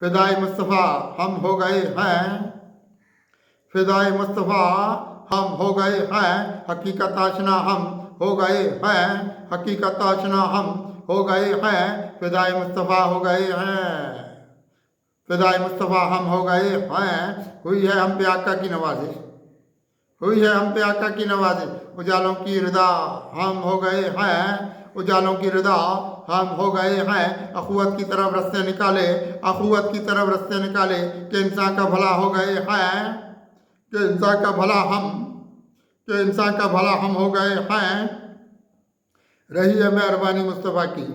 फिदाई मुस्तफ़ा हम हो गए हैं, फिदाई मुस्तफ़ा हम हो गए हैं, हकीकत आशना हम हो गए हैं, हकीकत आशना हम हो गए हैं, फिदाई मुस्तफ़ा हो गए हैं, फिदाई मुस्तफ़ा हम हो गए हैं। हुई है हम पे आका की नवाजिश, हुई है हम पे आका की नवाजिश, उजालों की रिदा हम हो गए हैं, उजालों की रिदा हम हो गए हैं। अखुवत की तरफ रास्ते निकाले, अखुवत की तरफ रास्ते निकाले, कि इंसान का भला हो गए हैं, कि इंसान का भला हम, कि इंसान का भला हम हो गए हैं। रही है मेहरबानी मुस्तफ़ा की,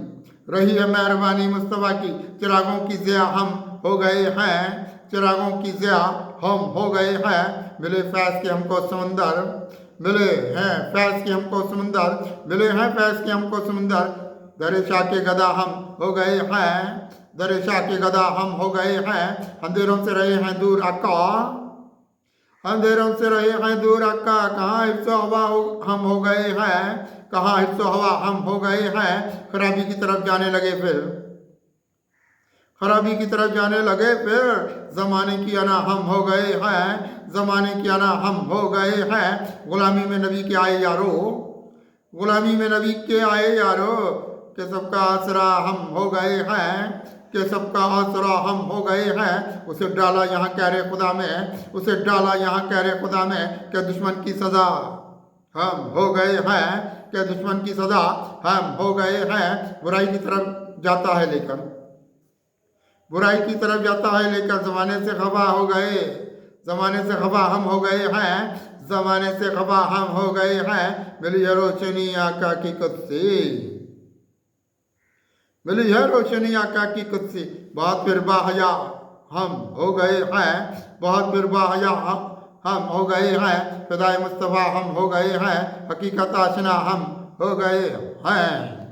रही है मेहरबानी मुस्तफ़ा की, चिरागों की ज़िया हम हो गए हैं, चिरागों की ज़िया हम हो गए हैं। मिले फैज़ के हमको समंदर, मिले हैं फैज़ के हमको समंदर, मिले हैं फैज़ के हमको समंदर, दरे शाह के गदा हम हो गए हैं, दरे शाह के गदा हम हो गए हैं। अंधेरों से रहे हैं दूर आका, अंधेरों से रहे हैं दूर आका, कहाँ हिफ्ज़ो हवा हम हो गए हैं, कहाँ हिफ्ज़ो हवा हम हो गए हैं। खराबी की तरफ जाने लगे फिर, खराबी की तरफ जाने लगे फिर, ज़माने की अना हम हो गए हैं, ज़माने की अना हम हो गए हैं। गुलामी में नबी के आए यारो, गुलामी में नबी के आए यारो, कि सबका आसरा हम हो गए हैं, कि सबका आसरा हम हो गए हैं। उसे डाला यहाँ कहरे खुदा में, उसे डाला यहाँ कहरे खुदा में, कि दुश्मन की सज़ा हम हो गए हैं, कि दुश्मन की सज़ा हम हो गए हैं। बुराई की तरफ जाता है लेकर, बुराई की तरफ जाता है लेकर, ज़माने से खफा हो गए, ज़माने से खफा हम हो गए हैं, ज़माने से खफा हम हो गए हैं। मिली है रोशनी आका की कुदसी, मिली है रोशनी आका की कुदसी, बहुत फिर बाहया हम हो गए हैं, बहुत फिर बाहया हम हो गए हैं। फिदाई मुस्तफ़ा हम हो गए हैं, हकीकत आशना हम हो गए हैं।